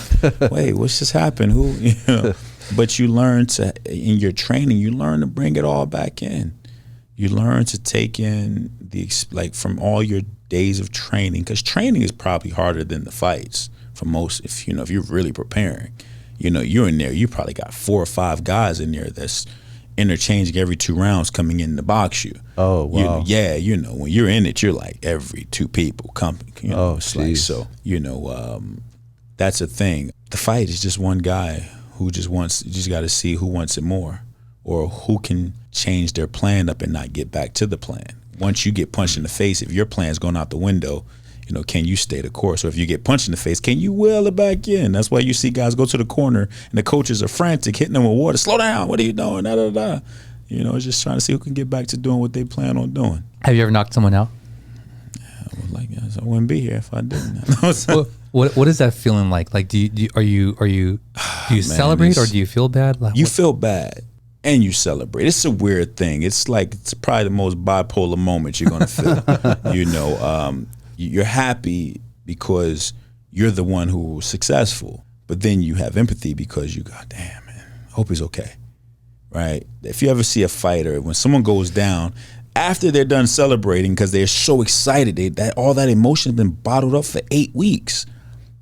wait, what's just happened? But you learn in your training, you learn to bring it all back in. You learn to take in from all your days of training, because training is probably harder than the fights for most. If you're really preparing, you're in there. You probably got 4 or 5 guys in there that's interchanging every 2 rounds coming in to box you. Oh, wow. When you're in it, you're like every 2 people coming. It's like, so, that's a thing. The fight is just one guy who just you just got to see who wants it more, or who can change their plan up and not get back to the plan. Once you get punched in the face, if your plan's going out the window, can you stay the course? Or if you get punched in the face, can you will it back in? That's why you see guys go to the corner and the coaches are frantic, hitting them with water. Slow down. What are you doing? Da, da, da. It's just trying to see who can get back to doing what they plan on doing. Have you ever knocked someone out? I wouldn't be here if I didn't. What is that feeling like? Like, do you celebrate or do you feel bad? Like, you feel bad. And you celebrate. It's a weird thing. It's probably the most bipolar moment you're gonna feel. You're happy because you're the one who was successful, but then you have empathy because you go, damn man, hope he's okay, right? If you ever see a fighter, when someone goes down, after they're done celebrating because they're so excited, that all that emotion has been bottled up for 8 weeks,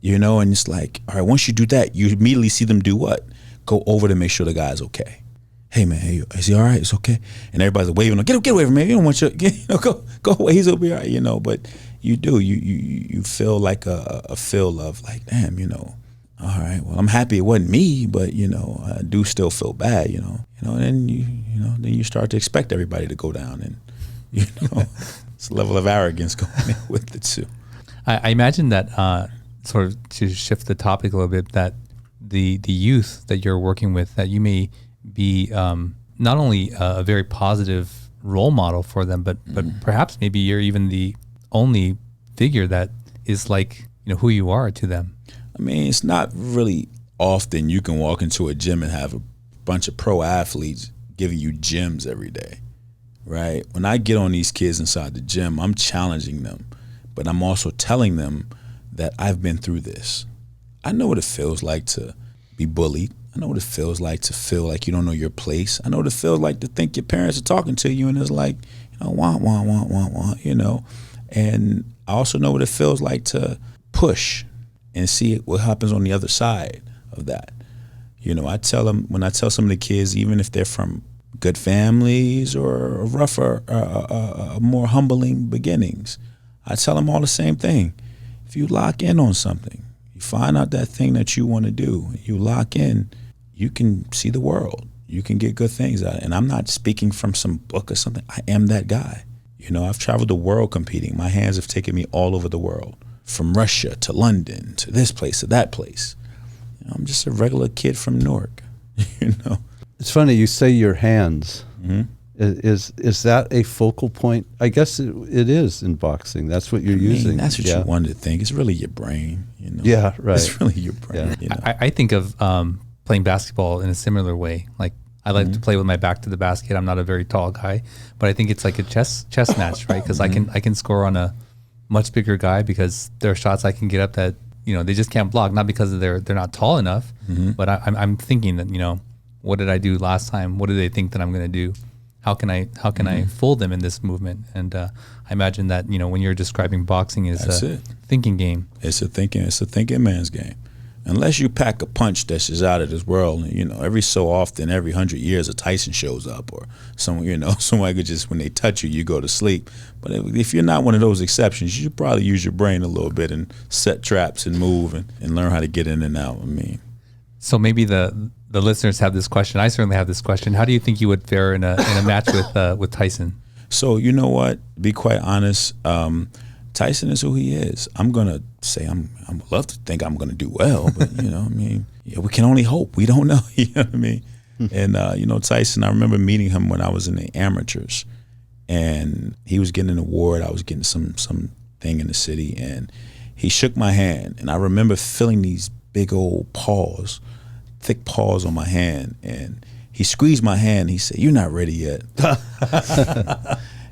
and it's like, all right, once you do that, you immediately see them do what? Go over to make sure the guy's okay. Hey man, is he all right? It's okay. And everybody's waving, get away from me. You don't want go away. He's gonna be all right, But you do, you feel like a feel of like, damn, all right. Well, I'm happy it wasn't me, but I do still feel bad, And then then you start to expect everybody to go down, and it's a level of arrogance going in with it too. I imagine that sort of to shift the topic a little bit, that the youth that you're working with, that you may be not only a very positive role model for them, but perhaps maybe you're even the only figure that is like who you are to them. I mean, it's not really often you can walk into a gym and have a bunch of pro athletes giving you gyms every day, right? When I get on these kids inside the gym, I'm challenging them, but I'm also telling them that I've been through this. I know what it feels like to be bullied. I know what it feels like to feel like you don't know your place. I know what it feels like to think your parents are talking to you and it's like, wah, wah, wah, wah, wah, And I also know what it feels like to push and see what happens on the other side of that. I tell them, when I tell some of the kids, even if they're from good families or rougher, more humbling beginnings, I tell them all the same thing. If you lock in on something, you find out that thing that you want to do, you lock in, you can see the world. You can get good things out of it. And I'm not speaking from some book or something. I am that guy. I've traveled the world competing. My hands have taken me all over the world, from Russia to London to this place to that place. I'm just a regular kid from Newark. It's funny you say your hands. Mm-hmm. Is that a focal point? I guess it is in boxing. That's what you're using. That's what you wanted to think. It's really your brain. Yeah, right. It's really your brain. Yeah. I think of playing basketball in a similar way. Like, I like to play with my back to the basket. I'm not a very tall guy, but I think it's like a chess match, right? Because I can score on a much bigger guy because there are shots I can get up that they just can't block. Not because they're not tall enough, but I'm thinking that what did I do last time? What do they think that I'm going to do? How can I fool them in this movement? And I imagine that when you're describing boxing is a thinking game. It's a thinking man's game. Unless you pack a punch that's just out of this world, and, you know, every so often, every 100 years, a Tyson shows up, or someone, you know, somebody could just, when they touch you, you go to sleep. But if you're not one of those exceptions, you should probably use your brain a little bit and set traps and move and learn how to get in and out. I mean, so maybe the listeners have this question. I certainly have this question. How do you think you would fare in a match with Tyson? So, you know what? To be quite honest, Tyson is who he is. I'm gonna say I'm love to think I'm gonna do well, but you know, I mean, yeah, we can only hope. We don't know. You know what I mean? And you know, Tyson, I remember meeting him when I was in the amateurs, and he was getting an award. I was getting some thing in the city, and he shook my hand, and I remember feeling these big old paws, thick paws on my hand, and he squeezed my hand. And he said, "You're not ready yet."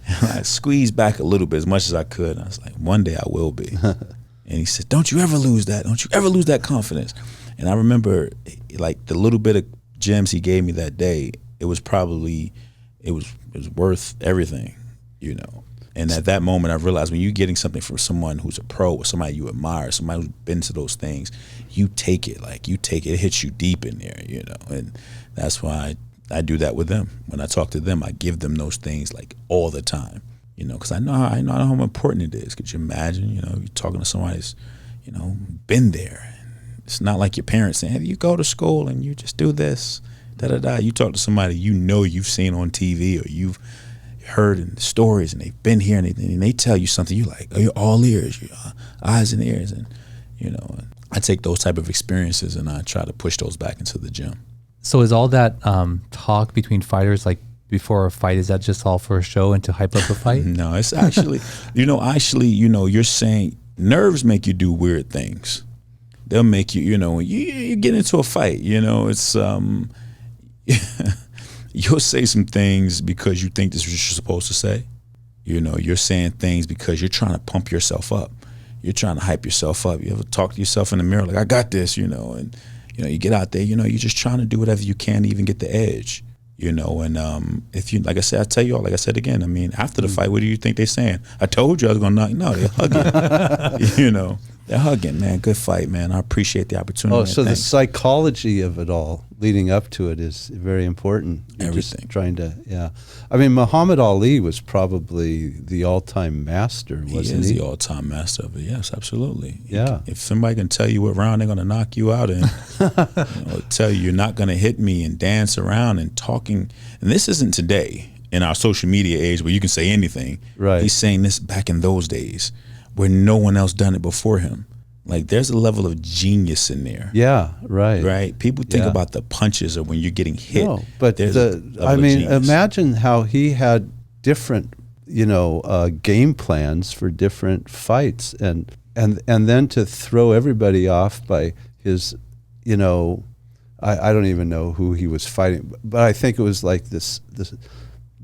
And I squeezed back a little bit, as much as I could. And I was like, one day I will be. And he said, don't you ever lose that. Don't you ever lose that confidence. And I remember, like, the little bit of gems he gave me that day, it was probably, it was worth everything, you know. And at that moment, I realized when you're getting something from someone who's a pro, or somebody you admire, somebody who's been to those things, you take it. It hits you deep in there, you know. And that's why I do that with them. When I talk to them, I give them those things like all the time, you know, because I know how important it is. Could you imagine, you know, you're talking to somebody who's, you know, been there. It's not like your parents saying, hey, you go to school and you just do this, da-da-da. You talk to somebody you know you've seen on TV or you've heard in stories, and they've been here, and they tell you something, you're like, oh, you're all ears, you're eyes and ears. And, you know, I take those type of experiences and I try to push those back into the gym. So is all that talk between fighters, like before a fight, is that just all for a show and to hype up a fight? No, it's actually, you know, you're saying nerves make you do weird things. They'll make you, you know, when you get into a fight, you know, it's, you'll say some things because you think this is what you're supposed to say. You know, you're saying things because you're trying to pump yourself up. You're trying to hype yourself up. You ever talk to yourself in the mirror like, I got this, you know, and, you know, you get out there, you know, you're just trying to do whatever you can to even get the edge, you know. And if you, like I said, I tell you all, like I said again, I mean, after the fight, what do you think they're saying? I told you I was going to knock. No, they're hugging. You know, they're hugging, man. Good fight, man. I appreciate the opportunity. Oh, so the psychology of it all leading up to it is very important. You're everything. Just trying to, yeah. I mean, Muhammad Ali was probably the all-time master, wasn't he? He is the all-time master of it. Yes, absolutely. Yeah. If somebody can tell you what round they're going to knock you out in, you know, tell you you're not going to hit me, and dance around and talking. And this isn't today in our social media age where you can say anything. Right. He's saying this back in those days where no one else done it before him. Like, there's a level of genius in there. Yeah, right. Right? People think about the punches or when you're getting hit. No, but I mean, imagine how he had different, you know, game plans for different fights, and then to throw everybody off by his, you know, I don't even know who he was fighting, but I think it was like this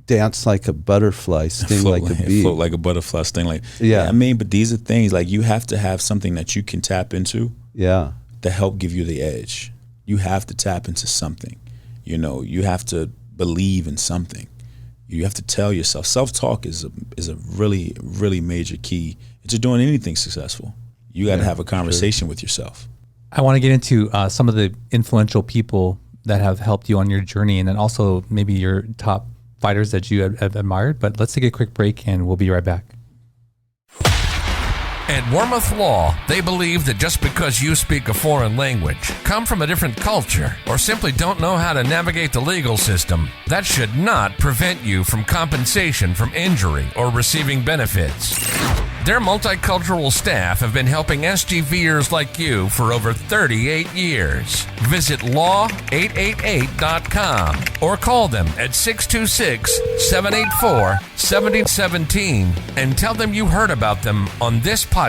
dance like a butterfly, sting like a bee. Float like a butterfly, sting like. Yeah. I mean, but these are things like you have to have something that you can tap into. Yeah. To help give you the edge. You have to tap into something. You know, you have to believe in something. You have to tell yourself. Self-talk is a really, really major key to doing anything successful. You got to have a conversation with yourself. I want to get into some of the influential people that have helped you on your journey, and then also maybe your top fighters that you have admired. But let's take a quick break and we'll be right back. At Warmouth Law, they believe that just because you speak a foreign language, come from a different culture, or simply don't know how to navigate the legal system, that should not prevent you from compensation from injury or receiving benefits. Their multicultural staff have been helping SGVers like you for over 38 years. Visit law888.com or call them at 626-784-7017 and tell them you heard about them on this podcast.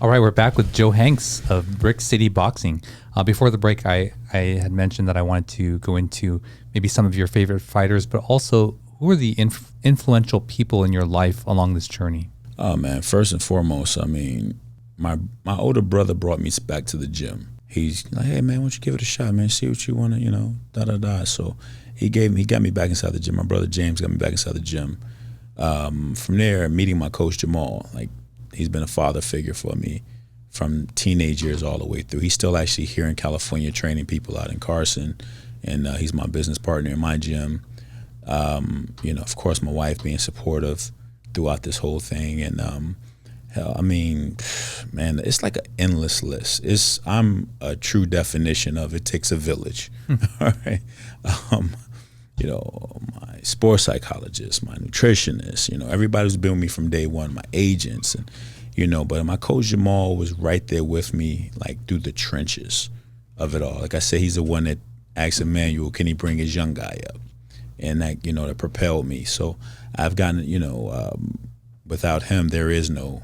All right, we're back with Joe Hanks of Brick City Boxing. Before the break, I had mentioned that I wanted to go into maybe some of your favorite fighters, but also who are the influential people in your life along this journey? Oh, man, first and foremost, I mean, my older brother brought me back to the gym. He's like, hey, man, why don't you give it a shot, man, see what you want to, you know, da-da-da. So he got me back inside the gym. My brother James got me back inside the gym. From there, meeting my coach Jamal, like he's been a father figure for me from teenage years all the way through. He's still actually here in California training people out in Carson, and he's my business partner in my gym. Of course, my wife being supportive throughout this whole thing, and hell, I mean, man, it's like an endless list. I'm a true definition of it takes a village. All right. My sports psychologist, my nutritionist, everybody who's been with me from day one, my agents, and but my coach Jamal was right there with me, like through the trenches of it all. Like I said, he's the one that asked Emmanuel, can he bring his young guy up? And that, that propelled me. So I've gotten, without him, there is no,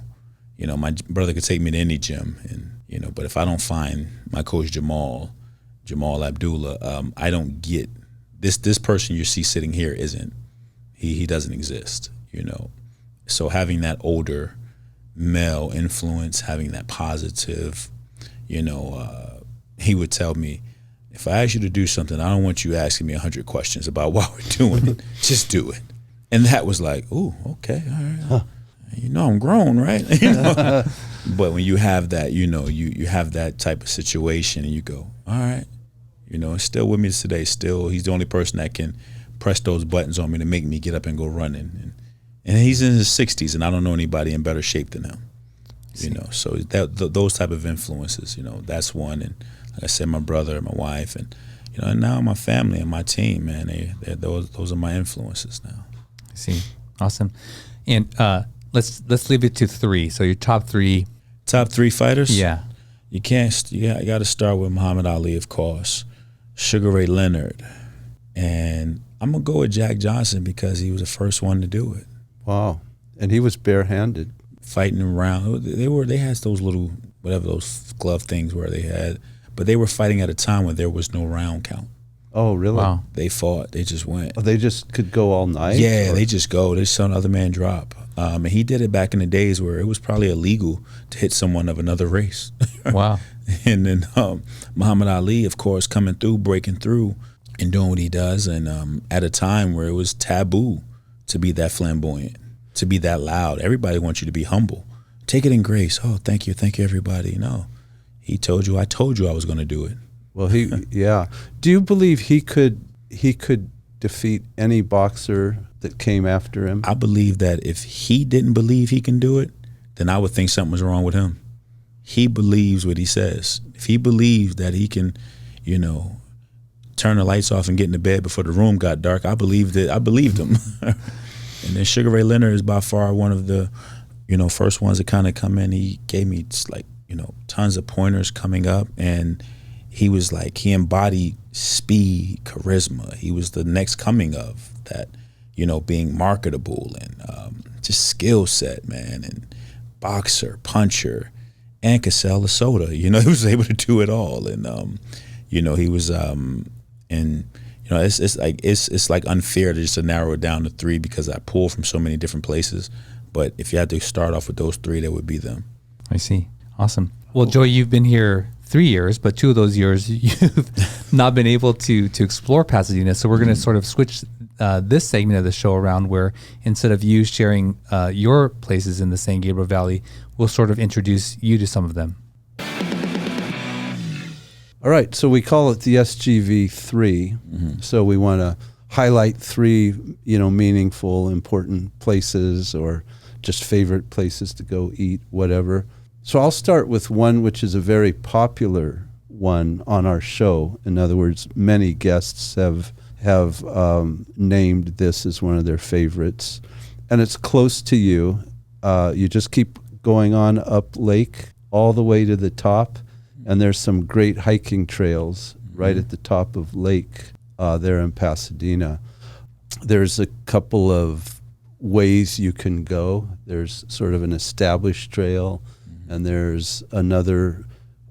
my brother could take me to any gym, and, but if I don't find my coach Jamal Abdullah, I don't get this person you see sitting here isn't, he doesn't exist, So having that older male influence, having that positive, he would tell me, if I ask you to do something, I don't want you asking me 100 questions about why we're doing it. Just do it. And that was like, ooh, okay, all right. Huh. I'm grown, right? But when you have that, you have that type of situation, and you go, all right, it's still with me today. Still, he's the only person that can press those buttons on me to make me get up and go running. And he's in his 60s, and I don't know anybody in better shape than him. So those type of influences, that's one. And like I said, my brother, my wife, and and now my family and my team, man, those are my influences now. I see. Awesome. And let's leave it to 3. So your top 3 fighters. Yeah. You got to start with Muhammad Ali, of course, Sugar Ray Leonard, and I'm gonna go with Jack Johnson because he was the first one to do it. Wow. And he was barehanded. Fighting around. They had those little, whatever those glove things were they had, but they were fighting at a time when there was no round count. Oh, really? Wow. They fought. They just went. Oh, they just could go all night? Yeah, they just go. They saw another man drop. And he did it back in the days where it was probably illegal to hit someone of another race. Wow. And then Muhammad Ali, of course, coming through, breaking through, and doing what he does, and at a time where it was taboo to be that flamboyant, to be that loud. Everybody wants you to be humble. Take it in grace. Oh, thank you, everybody. No, he told you. I told you I was going to do it. Well, yeah. Do you believe he could defeat any boxer that came after him? I believe that if he didn't believe he can do it, then I would think something was wrong with him. He believes what he says. If he believes that he can, turn the lights off and get into bed before the room got dark, I believed him. And then Sugar Ray Leonard is by far one of the, first ones to kind of come in. He gave me tons of pointers coming up, and he was like, he embodied speed, charisma. He was the next coming of that, being marketable and just skill set, man, and boxer, puncher, and could sell a soda. He was able to do it all, and he was it's like unfair to just narrow it down to 3 because I pull from so many different places. But if you had to start off with those 3, that would be them. I see. Awesome. Well, Joey, you've been here 3 years, but 2 of those years you've not been able to explore Pasadena. So we're going to sort of switch this segment of the show around, where instead of you sharing your places in the San Gabriel Valley, we'll sort of introduce you to some of them. All right, so we call it the SGV 3. Mm-hmm. So we want to highlight 3, meaningful, important places, or just favorite places to go eat, whatever. So I'll start with one which is a very popular one on our show. In other words, many guests have named this as one of their favorites, and it's close to you. You just keep going on up Lake all the way to the top, and there's some great hiking trails right at the top of Lake there in Pasadena. There's a couple of ways you can go. There's sort of an established trail, and there's another,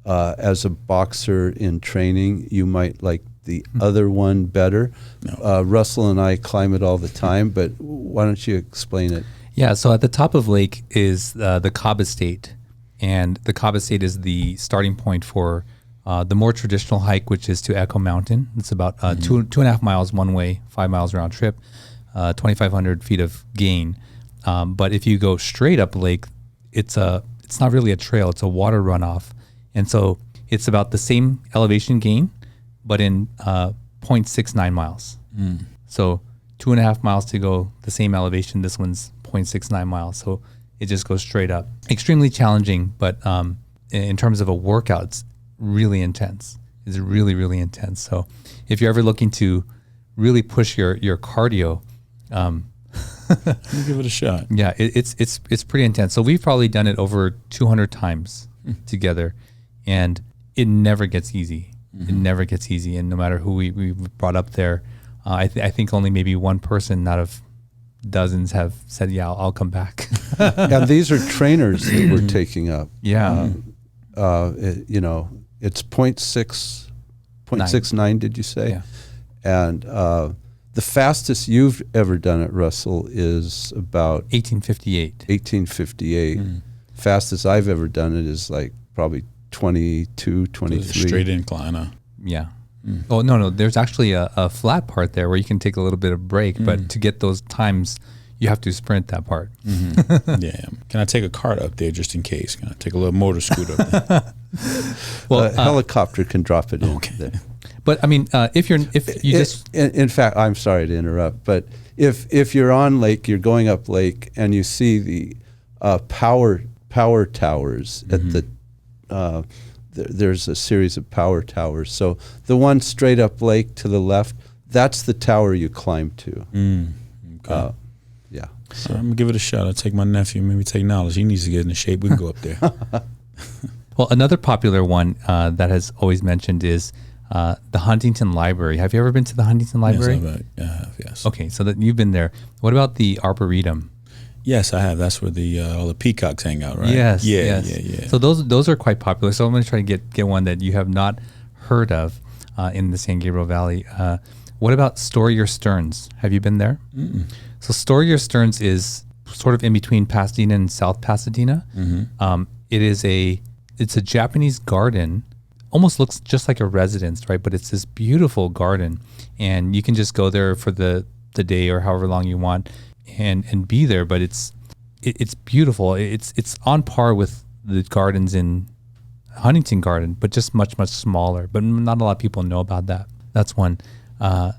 as a boxer in training, you might like the other one better. No. Russell and I climb it all the time, but why don't you explain it? Yeah, so at the top of Lake is the Cobb Estate, and the Cobb Estate is the starting point for the more traditional hike, which is to Echo Mountain. It's about 2.5 miles one way, 5 miles round trip, 2,500 feet of gain. But if you go straight up Lake, it's not really a trail, it's a water runoff. And so it's about the same elevation gain, but in 0.69 miles. So 2.5 miles to go the same elevation. This one's 0.69 miles. So it just goes straight up. Extremely challenging, but in terms of a workout, it's really intense. It's really, really intense. So if you're ever looking to really push your cardio, Give it a shot. yeah, it's pretty intense. So we've probably done it over 200 times together, and it never gets easy. It never gets easy. And no matter who we brought up there, I think only maybe one person out of dozens have said, yeah, I'll come back. And these are trainers that we're taking up. Yeah. It's 0.69, did you say? Yeah. And the fastest you've ever done it, Russell, is about 1858. 1858. Fastest I've ever done it is like probably 22, 23. Straight incline, huh? Yeah. Oh, no. There's actually a flat part there where you can take a little bit of break, but to get those times, you have to sprint that part. Yeah. Can I take a cart up there just in case? Can I take a little motor scooter up there? Well, a helicopter can drop it in there. But I mean, in fact, I'm sorry to interrupt, but if you're on lake, you're going up lake, and you see the power towers at the there's a series of power towers. So the one straight up lake to the left, that's the tower you climb to. Okay. Yeah. So I'm gonna give it a shot. I'll take my nephew, maybe take Knowledge. He needs to get into shape. We can go up there. Well, another popular one that has always mentioned is the Huntington Library. Have you ever been to the Huntington Library? Yes, I have. Yes. Okay, so that you've been there. What about the Arboretum? Yes, I have. That's where all the peacocks hang out, right? Yes. Yeah. So those are quite popular. So I'm going to try to get one that you have not heard of in the San Gabriel Valley. What about Storer Stearns? Have you been there? So Storer Stearns is sort of in between Pasadena and South Pasadena. It's a Japanese garden. Almost looks just like a residence, right? But it's this beautiful garden, and you can just go there for the day or however long you want, and be there. But it's beautiful. It's on par with the gardens in Huntington Garden, but just much smaller. But not a lot of people know about that. That's one. Do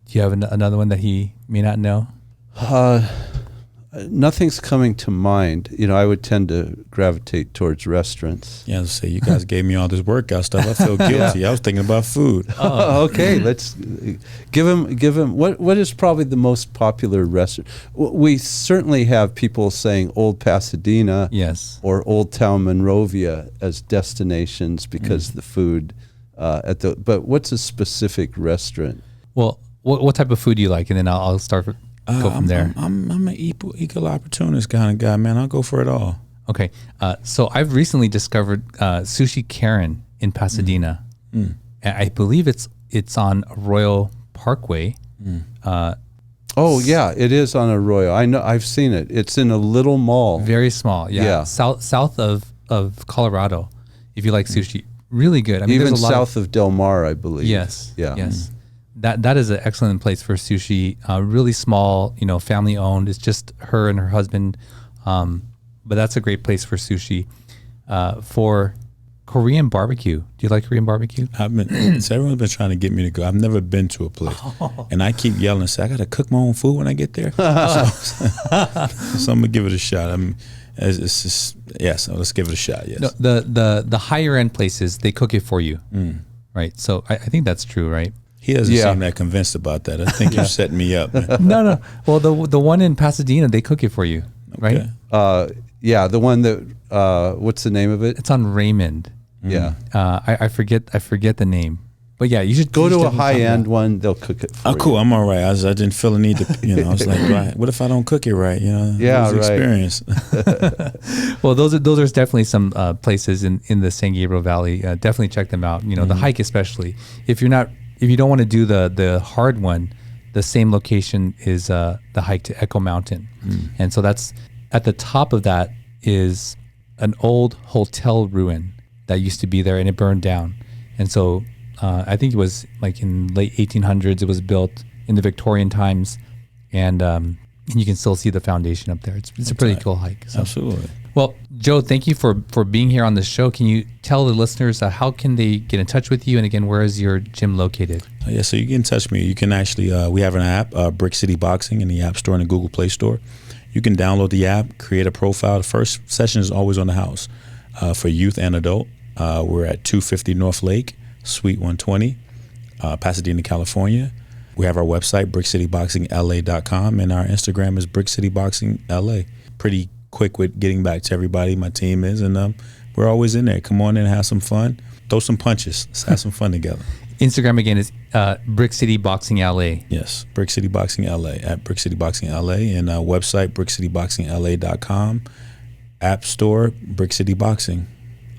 you have another one that he may not know? Nothing's coming to mind. I would tend to gravitate towards restaurants. Yeah, let's say you guys gave me all this workout stuff. I feel guilty. I was thinking about food. Okay, let's give him. What is probably the most popular restaurant? We certainly have people saying Old Pasadena, Yes, or Old Town Monrovia as destinations because the food But what's a specific restaurant? Well, what type of food do you like, and then I'll start. Go from there. I'm an equal opportunist kind of guy, man. I'll go for it all. Okay. So I've recently discovered Sushi Karen in Pasadena. And I believe it's on Arroyo Parkway. Oh yeah, it is on Arroyo. I know. I've seen it. It's in a little mall. Very small. Yeah. South of Colorado. If you like sushi, really good. I mean, even there's a lot south of Del Mar, I believe. Yes. Yeah. Yes. That is an excellent place for sushi. Really small, family owned. It's just her and her husband. But that's a great place for sushi. For Korean barbecue. Do you like Korean barbecue? Everyone's been trying to get me to go. I've never been to a place. And I keep yelling and say, I got to cook my own food when I get there. So I'm going to give it a shot. It's just, so let's give it a shot, yes. No, the higher end places, they cook it for you, right? So I think that's true, right? He doesn't seem that convinced about that. I think you're setting me up, man. No. Well, the one in Pasadena, they cook it for you, right? The one that, what's the name of it? It's on Raymond. Yeah. I forget the name. But yeah, you should go to a high end one. They'll cook it for you. Cool. I'm all right. I didn't feel the need to, I was like, right. What if I don't cook it right? Yeah, right. Experience. Well, those are definitely some places in the San Gabriel Valley. Definitely check them out. The hike especially. If you don't want to do the hard one, the same location is the hike to Echo Mountain, and so that's at the top of that is an old hotel ruin that used to be there, and it burned down, and so. I think it was like in late 1800s. It was built in the Victorian times, and and you can still see the foundation up there. It's a pretty cool hike. So. Absolutely. Well, Joe, thank you for being here on the show. Can you tell the listeners how can they get in touch with you? And again, where is your gym located? Yeah, so you can touch me. You can actually, we have an app, Brick City Boxing, in the App Store and the Google Play Store. You can download the app, create a profile. The first session is always on the house for youth and adult. We're at 250 North Lake, Suite 120, Pasadena, California. We have our website, brickcityboxingla.com, and our Instagram is brickcityboxingla. Pretty quick with getting back to everybody. My team is, and we're always in there. Come on in and have some fun. Throw some punches. Let's have some fun together. Instagram again is Brick City Boxing LA. Yes, Brick City Boxing LA at Brick City Boxing LA, and website brickcityboxingla.com. App Store, Brick City Boxing.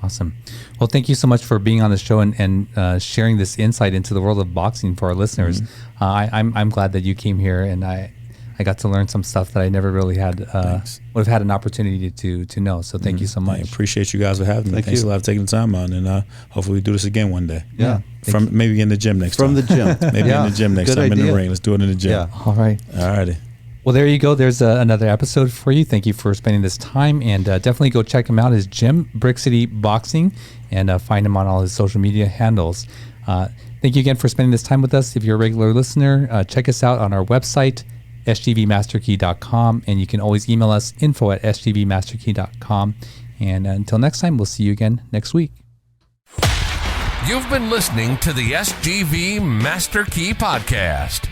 Awesome. Well, thank you so much for being on the show and sharing this insight into the world of boxing for our listeners. I'm glad that you came here, and I got to learn some stuff that I never really would have had an opportunity to know. So thank you so much. I appreciate you guys for having me. Thanks a lot for taking the time out, and hopefully we do this again one day. Yeah. Maybe in the gym next time. From the gym. Maybe in the gym next Good time idea. in the ring. Let's do it in the gym. Yeah. All right. All righty. Well, there you go. There's another episode for you. Thank you for spending this time, and definitely go check him out. His gym, Brick City Boxing, and find him on all his social media handles. Thank you again for spending this time with us. If you're a regular listener, check us out on our website, sgvmasterkey.com, and you can always email us, info@sgvmasterkey.com. And until next time, we'll see you again next week. You've been listening to the SGV Master Key Podcast.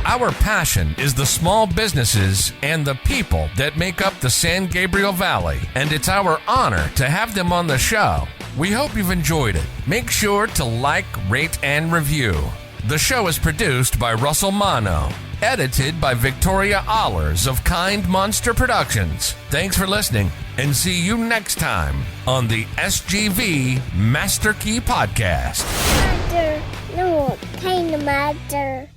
Our passion is the small businesses and the people that make up the San Gabriel Valley, and it's our honor to have them on the show. We hope you've enjoyed it. Make sure to like, rate, and review. The show is produced by Russell Mano, edited by Victoria Allers of Kind Monster Productions. Thanks for listening, and see you next time on the SGV Master Key Podcast. Master, no, kind of master.